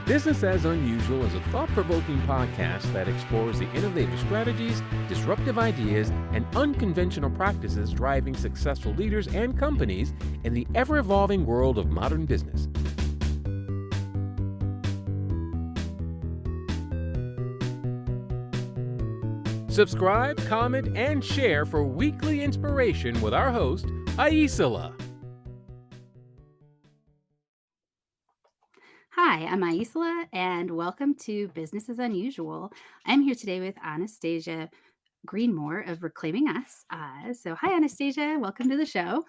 Business as Unusual is a thought-provoking podcast that explores the innovative strategies, disruptive ideas, and unconventional practices driving successful leaders and companies in the ever-evolving world of modern business. Subscribe, comment, and share for weekly inspiration with our host, Aisala. Hi, I'm Aisala, and welcome to Business as Unusual. I'm here today with Anastasia Greenmore of Reclaiming Us. Hi, Anastasia. Welcome to the show.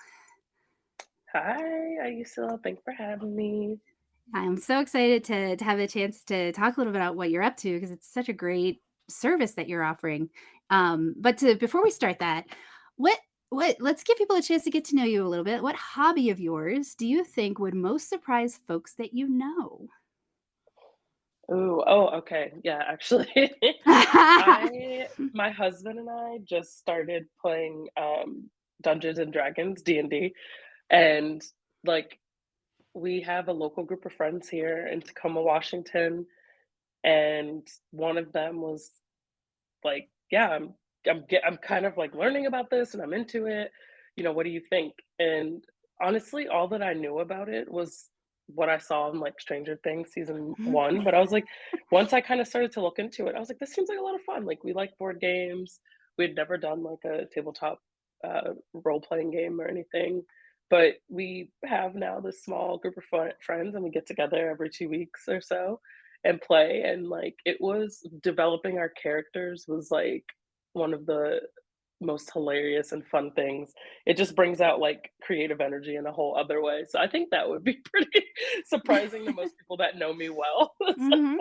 Hi, Aisala. Thanks for having me. I'm so excited to have a chance to talk a little bit about what you're up to because it's such a great service that you're offering. Before we start that, what let's give people a chance to get to know you a little bit. What hobby of yours do you think would most surprise folks that you know? Ooh, okay. Yeah, actually, my husband and I just started playing Dungeons and Dragons, D&D, and like we have a local group of friends here in Tacoma, Washington, and one of them was like, "Yeah, I'm kind of like learning about this and I'm into it. What do you think?" And honestly, all that I knew about it was what I saw in like Stranger Things season 1, but I was like, once I kind of started to look into it, I was like, this seems like a lot of fun. Like we like board games. We had never done like a tabletop role-playing game or anything, but we have now this small group of friends and we get together every 2 weeks or so and play, and like it was developing our characters was like one of the most hilarious and fun things. It just brings out like creative energy in a whole other way. So I think that would be pretty surprising to most people that know me well. hmm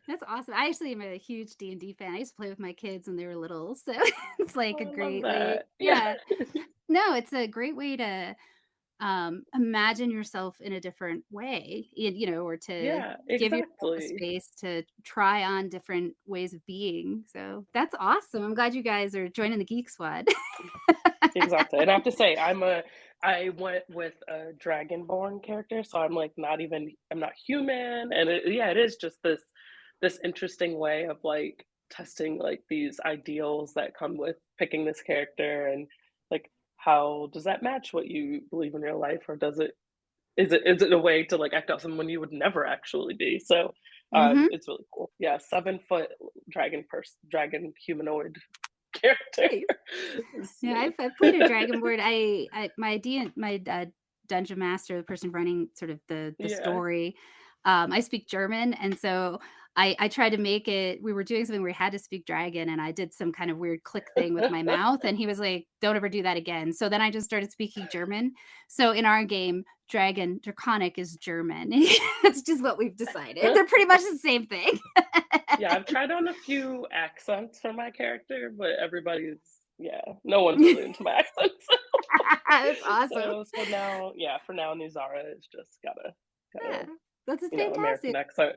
That's awesome. I actually am a huge D&D fan. I used to play with my kids when they were little, so it's like a Oh, I love great way. that. Yeah. Yeah. No, it's a great way to imagine yourself in a different way, or to Yeah, give yourself the exactly. space to try on different ways of being. So that's awesome. I'm glad you guys are joining the Geek Squad. Exactly. And I have to say, I went with a dragonborn character, so I'm like I'm not human. And yeah, it is just this interesting way of like testing like these ideals that come with picking this character, and like how does that match what you believe in real life, or is it a way to like act out someone you would never actually be? So hmm it's really cool. Yeah, 7 foot dragon humanoid character. Yeah, So, I've played a dragon board. My dungeon master, the person running sort of the yeah. story, I speak German, and so I tried to make it. We were doing something where we had to speak dragon, and I did some kind of weird click thing with my mouth, and he was like, "Don't ever do that again." So then I just started speaking German. So in our game, draconic is German. It's just what we've decided. They're pretty much the same thing. Yeah, I've tried on a few accents for my character, but no one's really into my accents. That's awesome. So now, yeah, for now, Nizara is just Yeah, gotta, that's fantastic. American accent.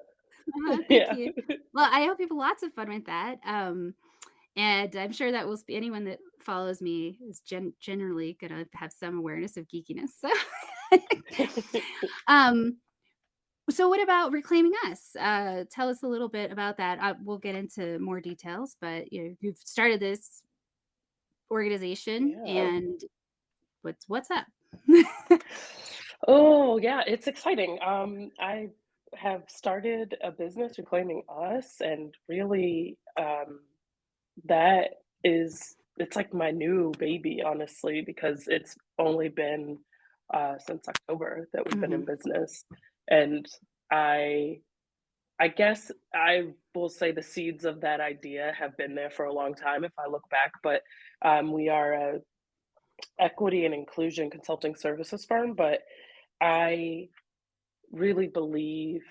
Thank Yeah. you. Well, I hope you have lots of fun with that. And I'm sure that will anyone that follows me is generally going to have some awareness of geekiness. So, um, so what about reclaiming us? Tell us a little bit about that. We'll get into more details, but you've started this organization, Yeah. and what's up? Oh, yeah, it's exciting. I have started a business reclaiming us, and really, that it's like my new baby, honestly, because it's only been since October that we've been in Mhm. business, and I I guess I will say the seeds of that idea have been there for a long time if I look back, but we are a equity and inclusion consulting services firm, but I really believe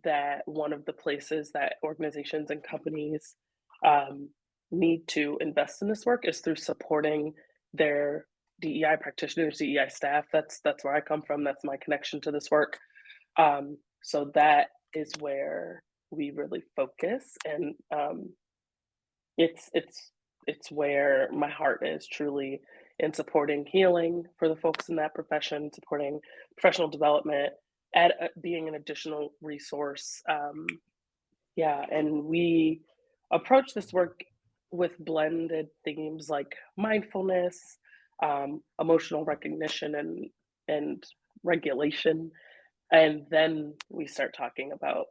that one of the places that organizations and companies um, need to invest in this work is through supporting their DEI practitioners, DEI staff. That's where I come from. That's my connection to this work. So that is where we really focus, and it's where my heart is truly in supporting healing for the folks in that profession, supporting professional development, being an additional resource. And we approach this work with blended themes like mindfulness, emotional recognition, and regulation. And then we start talking about,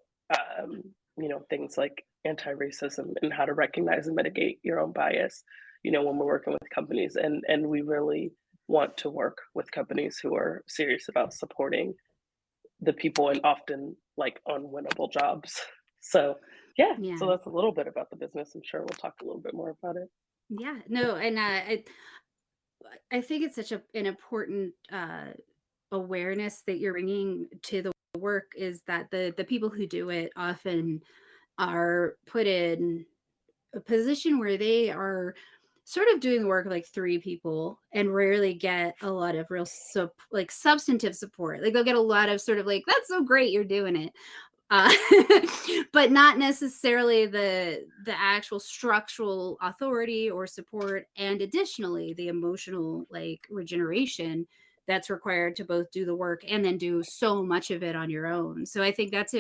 things like anti-racism and how to recognize and mitigate your own bias, when we're working with companies. And we really want to work with companies who are serious about supporting the people in often like unwinnable jobs. So Yeah. so that's a little bit about the business. I'm sure we'll talk a little bit more about it. Yeah. No, and I think it's such an important awareness that you're bringing to the work, is that the people who do it often are put in a position where they are sort of doing the work of like three people and rarely get a lot of real like substantive support. Like they'll get a lot of sort of like, that's so great, you're doing it. Uh, but not necessarily the actual structural authority or support, and additionally the emotional like regeneration that's required to both do the work and then do so much of it on your own. So I think that's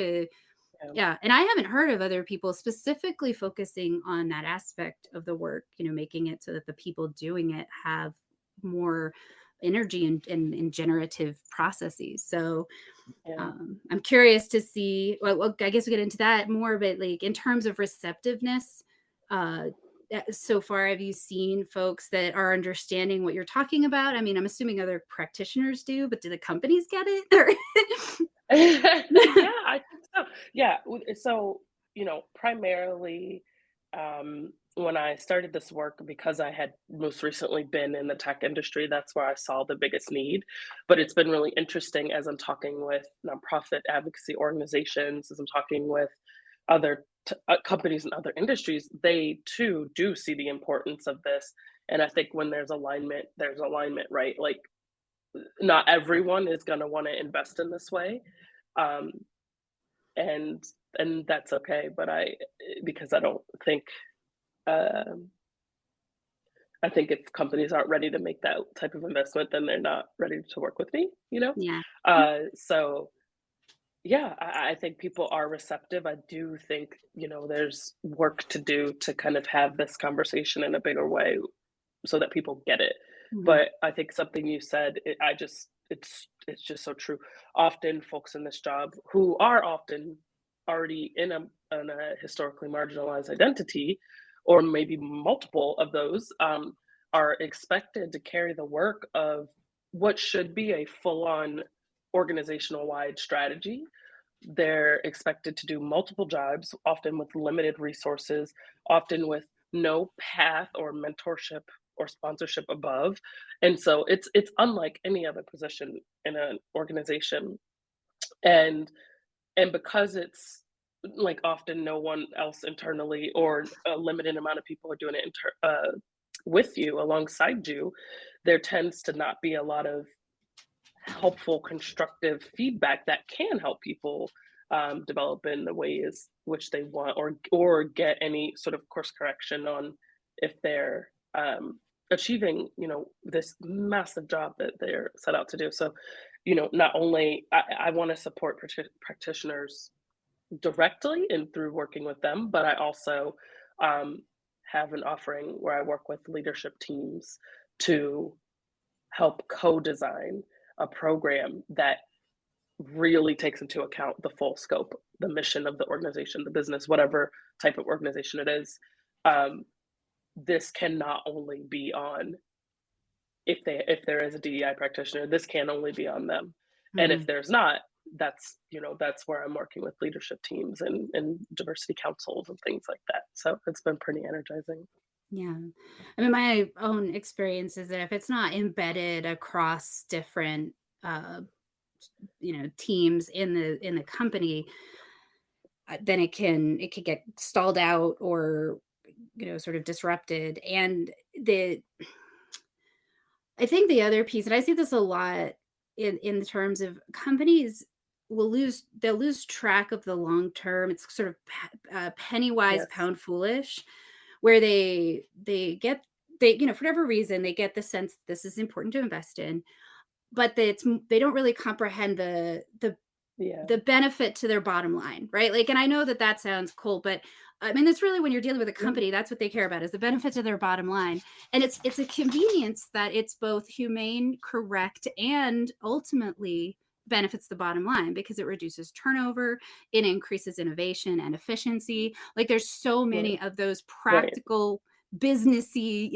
yeah, and I haven't heard of other people specifically focusing on that aspect of the work, making it so that the people doing it have more energy and generative processes. So Yeah. I'm curious to see, well, I guess we get into that more, but like in terms of receptiveness, uh, so far, have you seen folks that are understanding what you're talking about? I mean, I'm assuming other practitioners do, but do the companies get it? Yeah, I think so. Yeah, so, primarily, when I started this work, because I had most recently been in the tech industry, that's where I saw the biggest need. But it's been really interesting as I'm talking with nonprofit advocacy organizations, as I'm talking with other companies in other industries, they too do see the importance of this. And I think when there's alignment, right? Like, not everyone is going to want to invest in this way, um, and that's okay. But because I don't think, um, I think if companies aren't ready to make that type of investment, then they're not ready to work with me. Yeah. So yeah, I think people are receptive. I do think there's work to do to kind of have this conversation in a bigger way so that people get it. Mhm. But I think something you said, it's just so true. Often folks in this job who are often already in a historically marginalized identity, or maybe multiple of those, are expected to carry the work of what should be a full-on organizational wide strategy. They're expected to do multiple jobs, often with limited resources, often with no path or mentorship or sponsorship above. And so it's unlike any other position in an organization. And because it's like often no one else internally, or a limited amount of people are doing it with you, alongside you, there tends to not be a lot of helpful, constructive feedback that can help people develop in the ways which they want, or get any sort of course correction on if they're achieving, this massive job that they're set out to do. So, not only I want to support practitioners directly and through working with them, but I also um, have an offering where I work with leadership teams to help co-design a program that really takes into account the full scope, the mission of the organization, the business, whatever type of organization it is. Um, this can not only be on, if there is a DEI practitioner, this can only be on them. And if Mhm. there's not, that's where I'm working with leadership teams and diversity councils and things like that. So it's been pretty energizing. Yeah. I mean, my own experience is that if it's not embedded across different, uh, teams in the company, then it can get stalled out or, sort of disrupted. And I think the other piece, and I see this a lot in terms of companies they'll lose track of the long term. It's sort of penny wise, Yes. pound foolish, where they for whatever reason they get the sense that this is important to invest in, but they don't really comprehend Yeah. the benefit to their bottom line, right? Like, and I know that that sounds cool, but I mean, that's really when you're dealing with a Yeah. company, that's what they care about is the benefit to their bottom line. And it's a convenience that it's both humane, correct, and ultimately benefits the bottom line because it reduces turnover, it increases innovation and efficiency. Like there's so Right. many of those Right. practical businessy,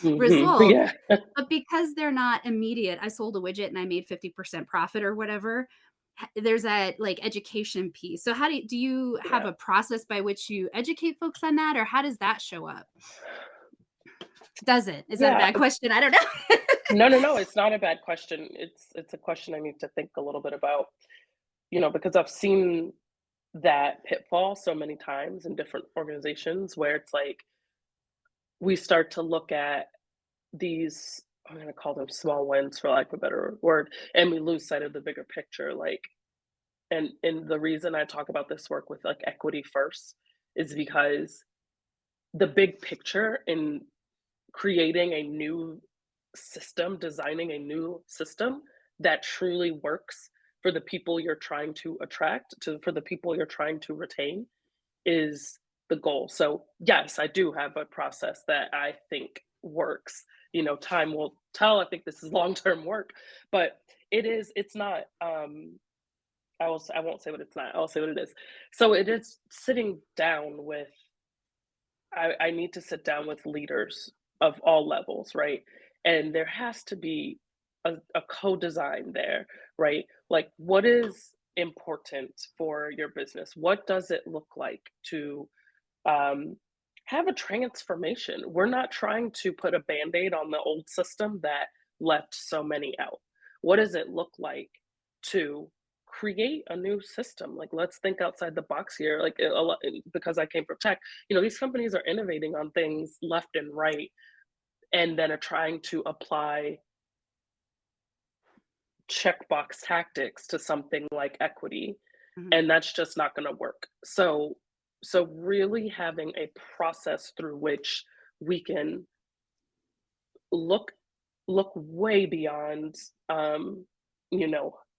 results. Yeah. But because they're not immediate, I sold a widget and I made 50% profit or whatever. There's that like education piece. So how do you have Yeah. a process by which you educate folks on that, or how does that show up? Does it? Is that a Yeah. bad question? I don't know. No, no, no. It's not a bad question. It's a question I need to think a little bit about, because I've seen that pitfall so many times in different organizations where it's like we start to look at these, I'm going to call them small wins for lack of a better word, and we lose sight of the bigger picture. Like, and the reason I talk about this work with like equity first is because the big picture in creating a new system, designing a new system that truly works for the people you're trying to attract, for the people you're trying to retain is the goal. So, yes, I do have a process that I think works. Time will tell. I think this is long-term work, but it's not I won't say what it's not. I'll say what it is. So it is sitting down with I need to sit down with leaders of all levels, right? And there has to be a co-design there, right? Like, what is important for your business? What does it look like to um, have a transformation? We're not trying to put a band-aid on the old system that left so many out. What does it look like to create a new system? Like, let's think outside the box here. Like, because I came from tech, these companies are innovating on things left and right, and then are trying to apply checkbox tactics to something like equity, Mhm. and that's just not going to work. So really having a process through which we can look look way beyond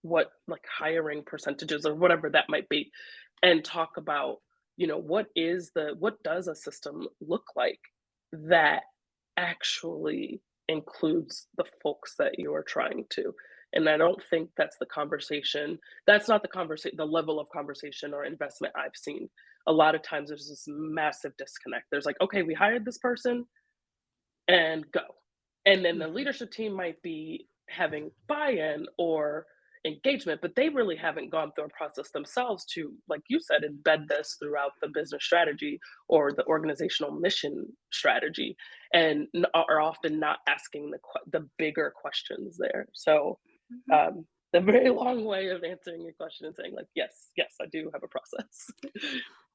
what like hiring percentages or whatever that might be, and talk about what does a system look like that actually includes the folks that you are trying to. And I don't think that's not the level of conversation or investment I've seen. A lot of times there's this massive disconnect. There's like, okay, we hired this person and go. And then the Mhm. leadership team might be having buy-in or engagement, but they really haven't gone through a process themselves to, like you said, embed this throughout the business strategy or the organizational mission strategy, and are often not asking the bigger questions there. So, Mhm. um, the very long way of answering your question and saying like, yes, yes, I do have a process.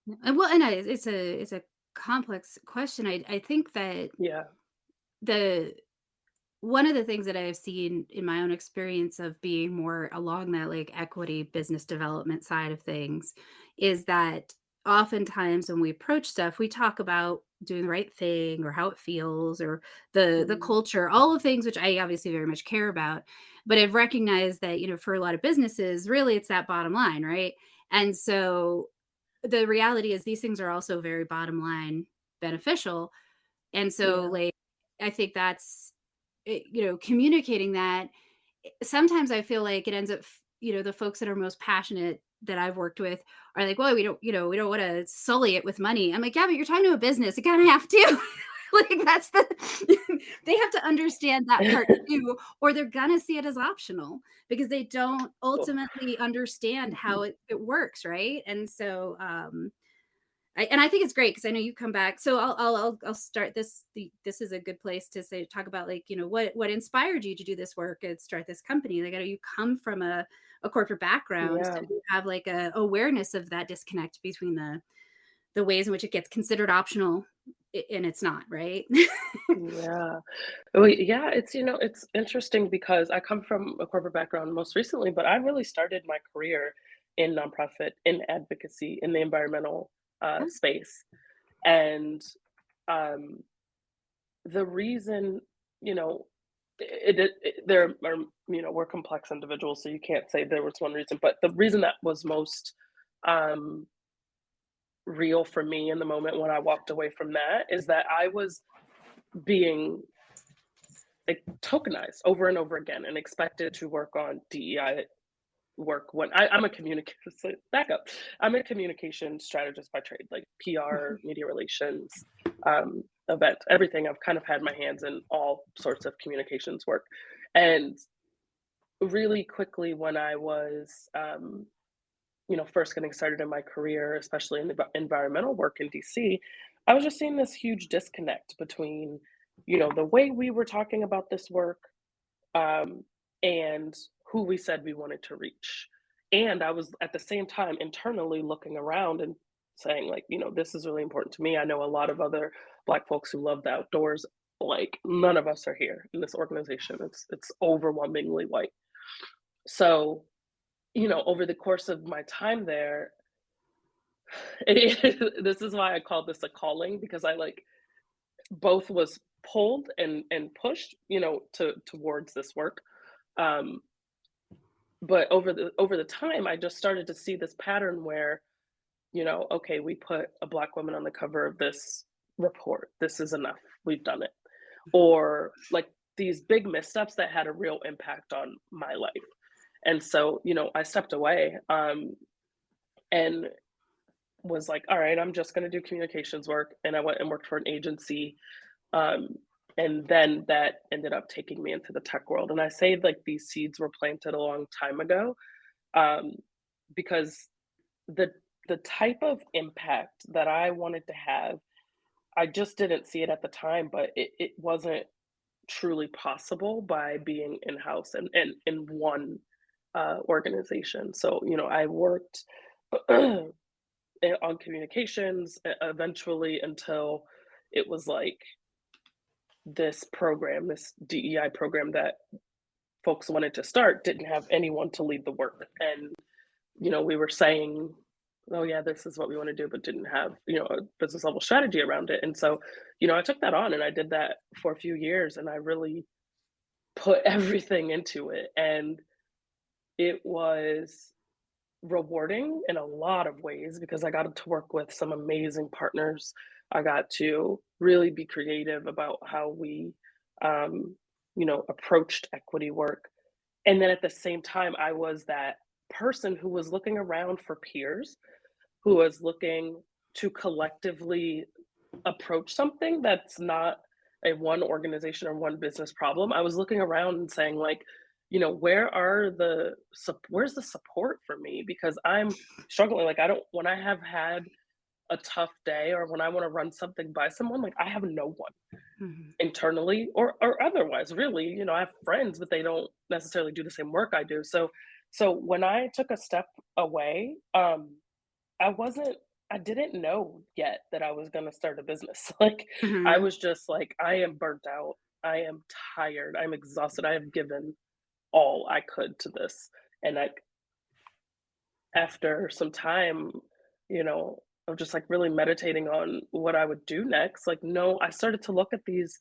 Well, and it's a complex question. I think that Yeah, the one of the things that I've seen in my own experience of being more along that like equity business development side of things is that oftentimes when we approach stuff, we talk about doing the right thing or how it feels or the mhm, culture, all the things which I obviously very much care about. But I've recognized that, for a lot of businesses, really it's that bottom line, right? And so the reality is these things are also very bottom line beneficial. And so yeah, like I think that's communicating that sometimes I feel like it ends up, the folks that are most passionate that I've worked with are like, well, we don't want to sully it with money. I'm like, yeah, but you're talking to a business. You kind of have to. Like that's they have to understand that part too, or they're gonna see it as optional because they don't cool. ultimately understand Mhm. how it works, right? And so I think it's great because I know you come back. So I'll start this. This is a good place to say talk about like what inspired you to do this work and start this company. Like I know you come from a corporate background, Yeah. so you have like a awareness of that disconnect between the ways in which it gets considered optional and it's not right. Yeah. Well, yeah, it's interesting because I come from a corporate background most recently, but I really started my career in nonprofit, in advocacy, in the environmental space. And um, the reason, you know, there are, we're complex individuals, so you can't say there was one reason. But the reason that was most um, real for me in the moment when I walked away from that is that I was being like tokenized over and over again and expected to work on DEI work when I'm a communicator. So back up. I'm a communication strategist by trade, like PR, media relations, event, everything. I've kind of had my hands in all sorts of communications work. And really quickly when I was, first getting started in my career, especially in the environmental work in DC, I was just seeing this huge disconnect between, the way we were talking about this work, um, and who we said we wanted to reach. And I was at the same time internally looking around and saying, like, this is really important to me. I know a lot of other Black folks who love the outdoors. Like, none of us are here in this organization. It's overwhelmingly white. So, over the course of my time there, this is why I call this a calling, because I like both was pulled and pushed, towards this work. Um, but over the time, I just started to see this pattern where, okay, we put a Black woman on the cover of this report. This is enough. We've done it. Or like these big missteps that had a real impact on my life. And so, I stepped away, and was like, all right, I'm just going to do communications work. And I went and worked for an agency. Um, and then that ended up taking me into the tech world. And I say like these seeds were planted a long time ago, um, because the the type of impact that I wanted to have, I just didn't see it at the time, but it wasn't truly possible by being in-house and in one organization. So, I worked on communications eventually until it was like this program, this DEI program that folks wanted to start didn't have anyone to lead the work. And, we were saying, oh yeah, this is what we want to do, but didn't have, a business level strategy around it. And so, I took that on and I did that for a few years and I really put everything into it. And it was rewarding in a lot of ways because I got to work with some amazing partners. I got to really be creative about how we, approached equity work. And then at the same time, I was that person who was looking around for peers, who was looking to collectively approach something that's not a one organization or one business problem. I was looking around and saying like, where's the support for me? Because I'm struggling. Like when I have had a tough day or when I want to run something by someone, like I have no one internally or otherwise, really. I have friends, but they don't necessarily do the same work I do. So when I took a step away, I didn't know yet that I was going to start a business. Like I Mhm. was just like, I am burnt out. I am tired. I'm exhausted. I have given all I could to this. And like after some time, of just like really meditating on what I would do next, like no, I started to look at these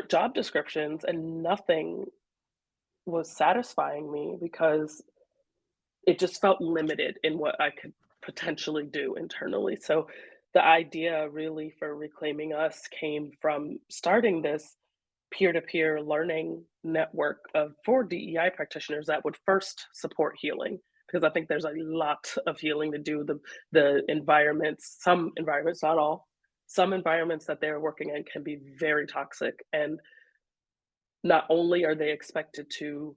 job descriptions and nothing was satisfying me because it just felt limited in what I could potentially do internally. So the idea really for Reclaiming Us came from starting this peer-to-peer learning network of for DEI practitioners that would first support healing because I think there's a lot of healing to do. The environments, some environments, not all, some environments that they're working in can be very toxic, and not only are they expected to,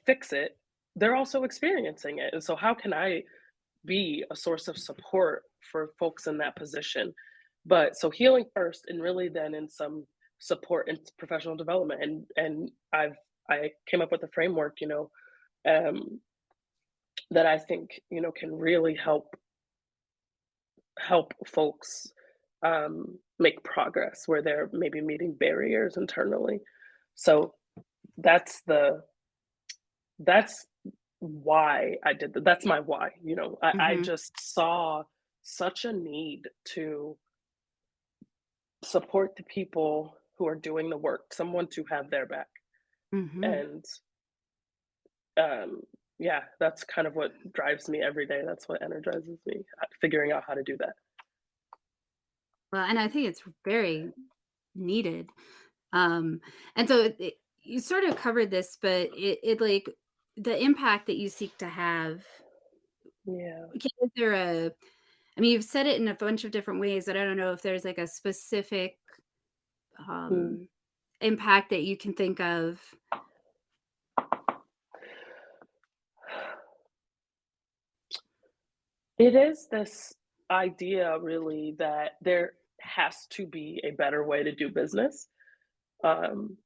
fix it, they're also experiencing it. And so how can I be a source of support for folks in that position? But so healing first and really then in some support and professional development. And I came up with a framework, um, that I think, can really help folks make progress where they're maybe meeting barriers internally. So that's the that's why I did that. That's my why. I Mhm. just saw such a need to support the people who are doing the work, someone to have their back. Hmm. And um, yeah, that's kind of what drives me every day. That's what energizes me, figuring out how to do that. Well, and I think it's very needed. Um, and so you sort of covered this, but it like the impact that you seek to have. Yeah. Is there a? I mean, you've said it in a bunch of different ways, but I don't know if there's like a specific Mm. um, impact that you can think of. It is this idea really that there has to be a better way to do business. Um,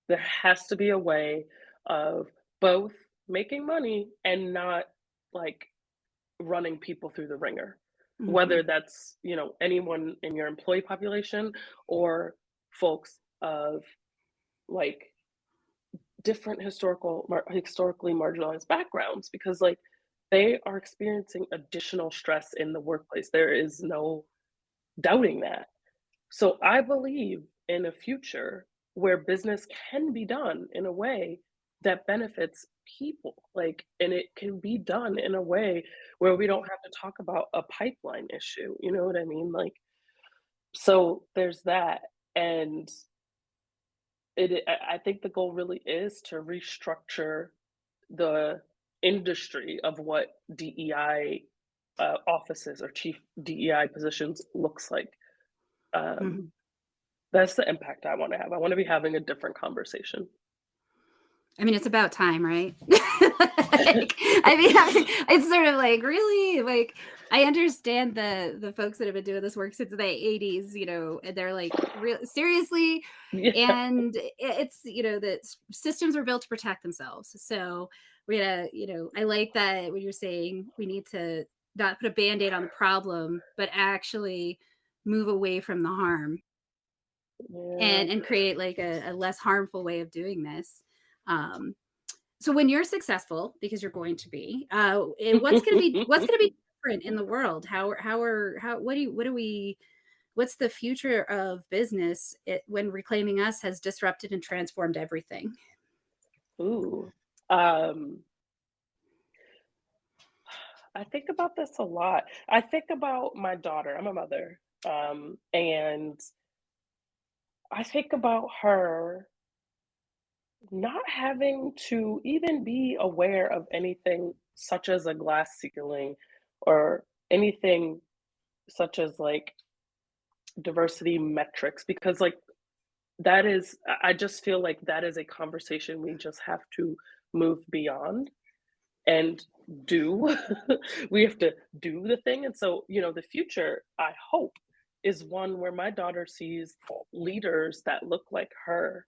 there has to be a way of both making money and not like running people through the ringer. Hmm. Whether that's, anyone in your employee population or folks of like different historically marginalized backgrounds, because like they are experiencing additional stress in the workplace. There is no doubting that. So I believe in a future where business can be done in a way that benefits people, like, and it can be done in a way where we don't have to talk about a pipeline issue. You know what I mean? Like, so there's that. And I think the goal really is to restructure the industry of what DEI offices or chief DEI positions looks like. Um, Hmm. that's the impact I want to have. I want to be having a different conversation. I mean, it's about time, right? It's sort of like really like I understand the folks that have been doing this work since the 80s, and they're like real seriously, Yeah. and it's that systems are built to protect themselves. So we're gonna, I like that when you're saying we need to not put a band-aid on the problem, but actually move away from the harm Yeah. and create like a less harmful way of doing this. Um, so when you're successful, because you're going to be, what's going to be different in the world? What's the future of business when Reclaiming Us has disrupted and transformed everything? Ooh. Um, I think about this a lot. I think about my daughter. I'm a mother. And I think about her not having to even be aware of anything such as a glass ceiling or anything such as like diversity metrics, because like that is, I just feel like that is a conversation we just have to move beyond and do. We have to do the thing. And so, the future, I hope, is one where my daughter sees leaders that look like her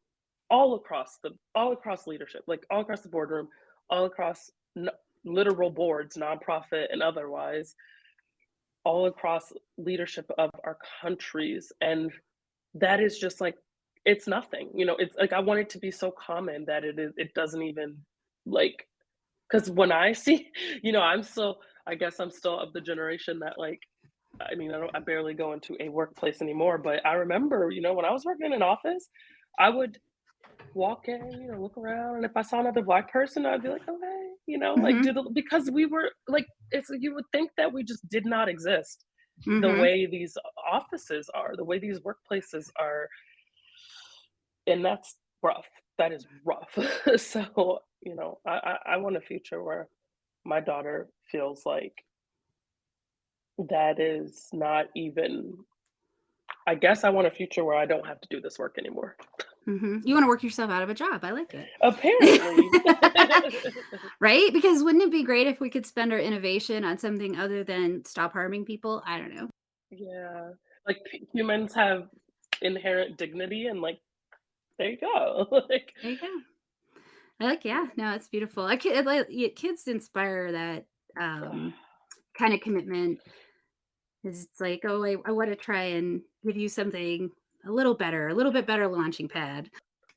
all across leadership, like all across the boardroom, all across literal boards, nonprofit and otherwise, all across leadership of our countries. And that is just like, it's nothing. It's like I want it to be so common that it doesn't even like, because when I see, I guess I'm still of the generation that like, I mean, I barely go into a workplace anymore, but I remember, when I was working in an office, I would walk in, look around, and if I saw another Black person, I'd be like, "Oh, hey," like Hmm. because we were like, you would think that we just did not exist the Hmm. way these offices are, the way these workplaces are, and that's rough. That is rough. So, I want a future where my daughter feels like that is not even. I guess I want a future where I don't have to do this work anymore. Hmm. You want to work yourself out of a job. I like it. Apparently. Right? Because wouldn't it be great if we could spend our innovation on something other than stop harming people? I don't know. Yeah, like, humans have inherent dignity and, like, there you go, like. There you go. Yeah, no, it's beautiful. Kids inspire that kind of commitment. It's like, oh, I want to try and give you something a little bit better launching pad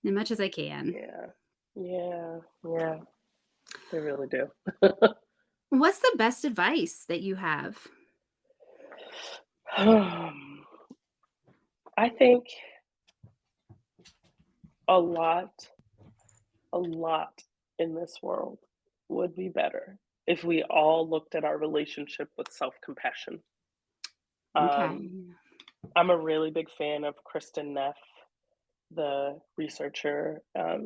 as much as I can. Yeah, yeah, yeah, they really do. What's the best advice that you have? I think a lot in this world would be better if we all looked at our relationship with self-compassion. Okay. Um, I'm a really big fan of Kristen Neff, the researcher.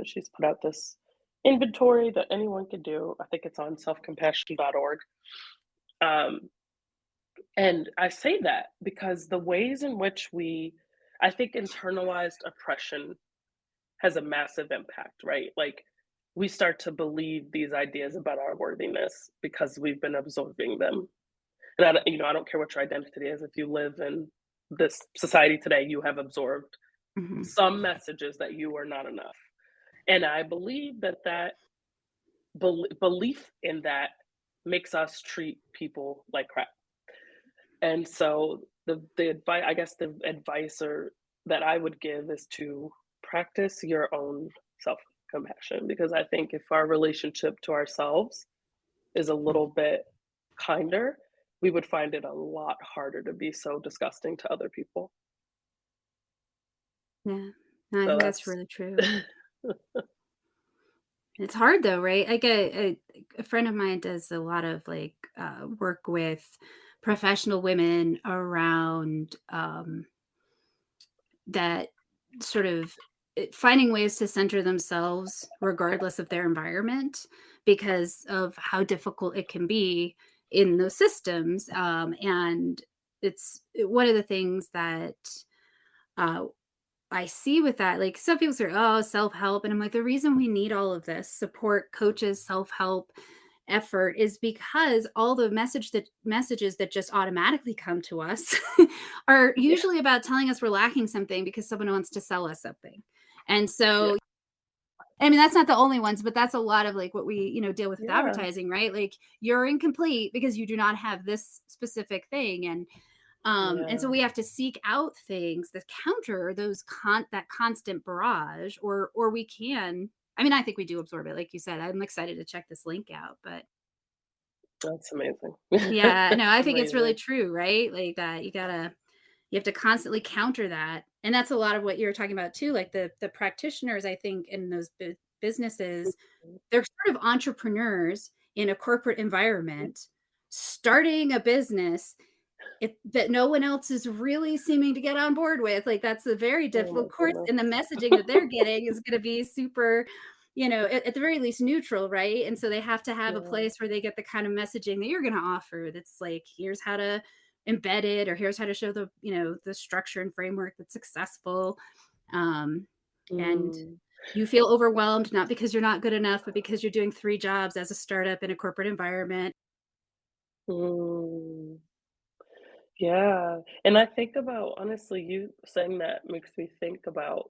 She's put out this inventory that anyone could do. I think it's on selfcompassion.org. Um, and I say that because the ways in which I think internalized oppression has a massive impact, right? Like we start to believe these ideas about our worthiness because we've been absorbing them. And I don't care what your identity is. If you live in this society today, you have absorbed Hmm. some messages that you are not enough. And I believe that belief in that makes us treat people like crap. And so the advice, I guess the advice or that I would give is to practice your own self-compassion, because I think if our relationship to ourselves is a little bit kinder, we would find it a lot harder to be so disgusting to other people. Yeah. No, I So think that's that's really true. It's hard though, right? Like a friend of mine does a lot of like work with professional women around that sort of finding ways to center themselves regardless of their environment because of how difficult it can be in those systems. And one of the things that uh, I see with that, like some people say, oh, self help. And I'm like, the reason we need all of this support, coaches, self help effort is because all the messages that just automatically come to us are yeah, usually about telling us we're lacking something because someone wants to sell us something. And yeah, so, I mean, that's not the only ones, but that's a lot of like what we, deal with yeah, advertising, right? Like you're incomplete because you do not have this specific thing. And so yeah. we have to seek out things that counter that constant barrage, or we can. I mean, I think we do absorb it, like you said. I'm excited to check this link out, but That's amazing. yeah, no, That's I think it's really amazing. true, right? Like that, you have to constantly counter that, and that's a lot of what you're talking about too. Like the practitioners, I think, in those businesses, they're sort of entrepreneurs in a corporate environment, starting a business that no one else is really seeming to get on board with. Like that's a very Oh difficult my course, goodness. and the messaging that they're getting is going to be super, at the very least neutral, right? And so they have to have a Yeah. place where they get the kind of messaging that you're going to offer. That's like, here's how to embed it, or here's how to show the structure and framework that's successful. Um, and Mm, you feel overwhelmed not because you're not good enough, but because you're doing 3 jobs as a startup in a corporate environment. mm. Yeah, and I think about honestly, you saying that makes me think about,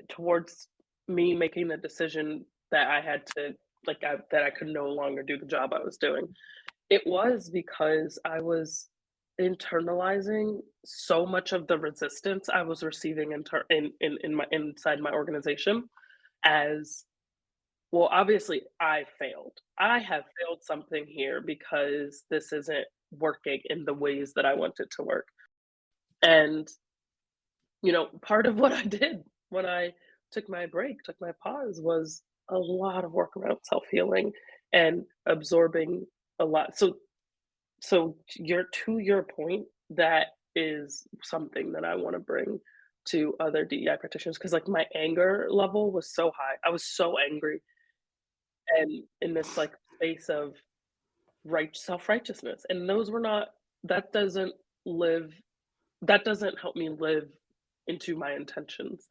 towards me making the decision that I had to that I could no longer do the job I was doing. It was because I was internalizing so much of the resistance I was receiving in my inside my organization as well. Obviously, I failed. I have failed something here because this isn't working in the ways that I want it to work. And, part of what I did when I took my break, took my pause, was a lot of work around self-healing and absorbing a lot. So to your point, that is something that I want to bring to other DEI practitioners, because like my anger level was so high. I was so angry and in this like space of self-righteousness. And those were not that doesn't live that doesn't help me live into my intentions.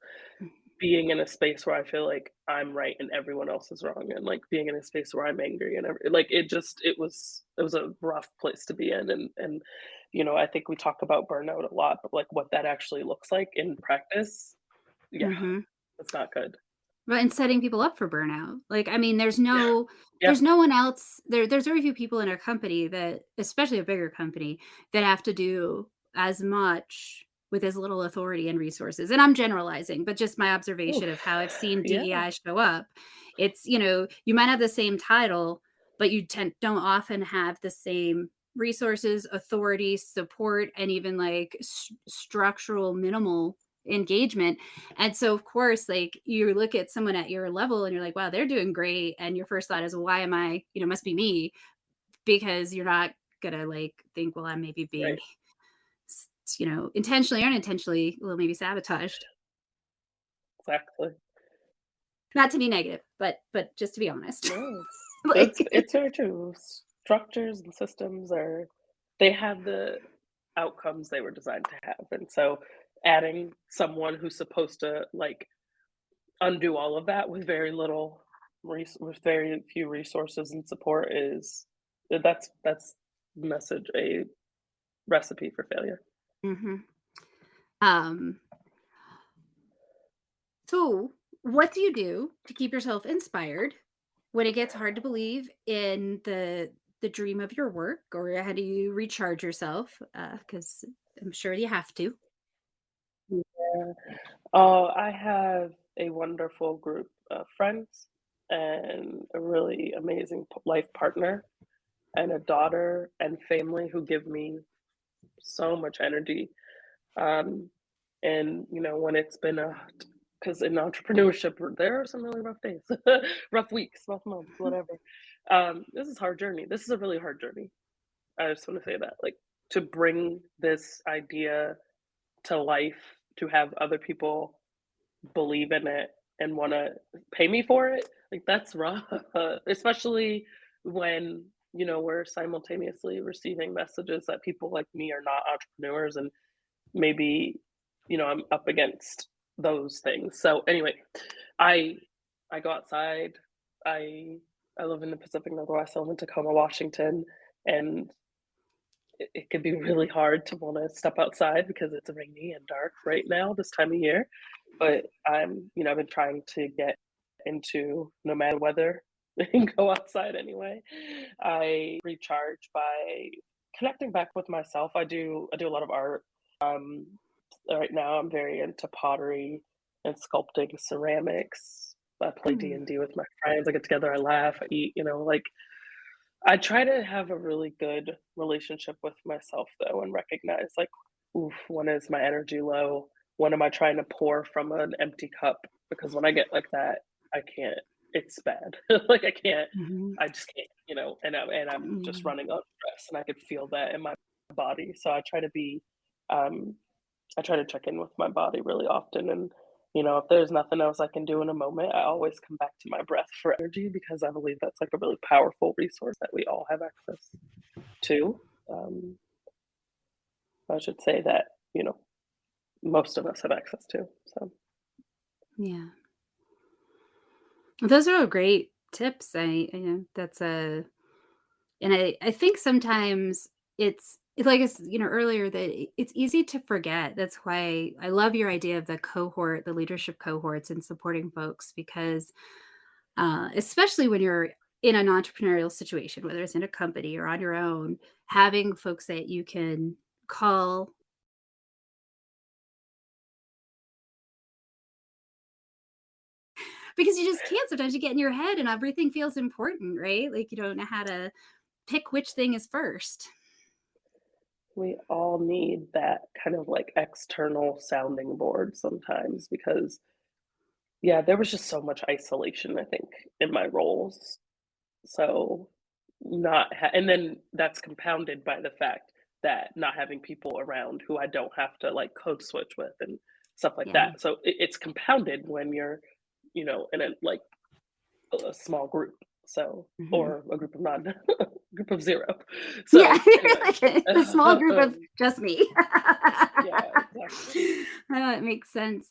Being in a space where I feel like I'm right and everyone else is wrong, and like being in a space where I'm angry and like it was a rough place to be in. And I think we talk about burnout a lot, but like what that actually looks like in practice, yeah, Mhm. it's not good. Right, and setting people up for burnout. Like, I mean, Yeah. Yeah. there's no one else there's very few people in a company that, especially a bigger company, that have to do as much with as little authority and resources. And I'm generalizing, but just my observation of Oof. how I've seen Yeah. DEI show up. It's, you might have the same title, but you don't often have the same resources, authority, support, and even like structural minimal engagement. And so of course, like you look at someone at your level and you're like, wow, they're doing great. And your first thought is, why am I, must be me, because you're not gonna like think, well, I'm maybe being, Right. intentionally or unintentionally, well, maybe sabotaged. Exactly. Not to be negative, but just to be honest. No, Like, it's very true. Structures and systems they have the outcomes they were designed to have, and so adding someone who's supposed to like undo all of that with very little with very few resources and support is that's message a recipe for failure. mhm. um, so what do you do to keep yourself inspired when it gets hard to believe in the dream of your work, or how do you recharge yourself? Because I'm sure you have to. Yeah. Oh, I have a wonderful group of friends and a really amazing life partner and a daughter and family who give me so much energy. Um, and when it's been because in entrepreneurship there are some really rough days, rough weeks, rough months, whatever. This is a hard journey. This is a really hard journey. I just want to say that, like, to bring this idea to life, to have other people believe in it and want to pay me for it, like that's rough, especially when we're simultaneously receiving messages that people like me are not entrepreneurs, and maybe I'm up against those things. So anyway, i I go outside. I i live in the Pacific Northwest. I live in Tacoma, Washington, and it could be really hard to want to step outside because it's rainy and dark right now this time of year. But I've been trying to get into no matter weather and go outside anyway. I recharge by connecting back with myself. I do a lot of art. Um, right now I'm very into pottery and sculpting ceramics. I play Mm, D&D with my friends. I get together, I laugh, I eat, like I try to have a really good relationship with myself though and recognize like, oof, when is my energy low? When am I trying to pour from an empty cup? Because when I get like that, I can't. It's bad. Like I can't. mhm, I just can't. And I'm just mm. running on stress, and I could feel that in my body. So um, I try to check in with my body really often. And, if there's nothing else I can do in a moment, I always come back to my breath for energy because I believe that's like a really powerful resource that we all have access to. Um, I should say that, most of us have access to. So, Yeah. Those are all great tips. That's a, and I think sometimes it's like earlier, that it's easy to forget. That's why I love your idea of the cohort, the leadership cohorts, and supporting folks, because especially when you're in an entrepreneurial situation, whether it's in a company or on your own, having folks that you can call, because you just can't. Sometimes you get in your head and everything feels important, right? Like you don't know how to pick which thing is first. we all need that kind of like external sounding board sometimes because, yeah, there was just so much isolation, I think, in my roles. So, and then that's compounded by the fact that not having people around who I don't have to like code switch with and stuff like Yeah. that. So it's compounded when you're, in a like a small group. So, Mhm. or a group of non group of zero. Yeah, So anyway, like a small group of just me. yeah, exactly. It makes sense.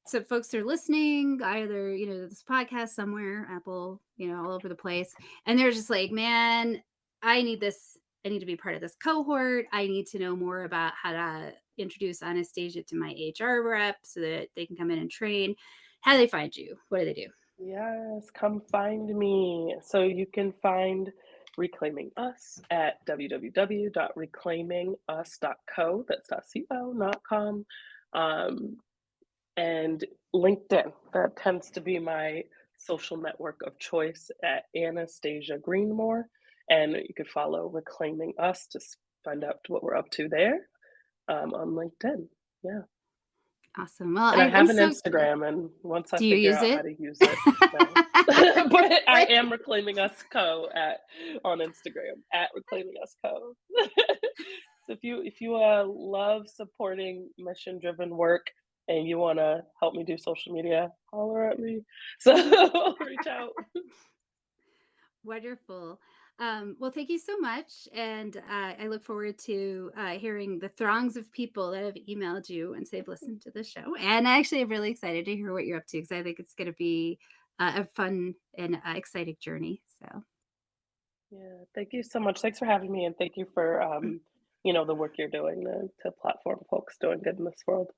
So folks are listening, either, this podcast somewhere, Apple, all over the place, and they're just like, man, I need this. I need to be part of this cohort. I need to know more about how to introduce Anastasia to my HR rep so that they can come in and train. How do they find you? What do they do? Yes, come find me. So you can find Reclaiming Us at www.reclaimingus.co. That's .co, not com. Um, and LinkedIn. That tends to be my social network of choice at Anastasia Greenmore. And you could follow Reclaiming Us to find out what we're up to there. on LinkedIn. Yeah. Awesome. Well, And I I'm have an so Instagram, and once I do you figure use out how it? to use it, no. But I Right. am Reclaiming Us Co. at on Instagram, at Reclaiming Us Co. So if you love supporting mission-driven work and you wanna help me do social media, holler at me. So reach out. Wonderful. Well, thank you so much. And I look forward to hearing the throngs of people that have emailed you and say they've listened to the show. And actually, I'm really excited to hear what you're up to because I think it's going to be a fun and exciting journey. So, Yeah, thank you so much. Thanks for having me, and thank you for, the work you're doing to platform folks doing good in this world.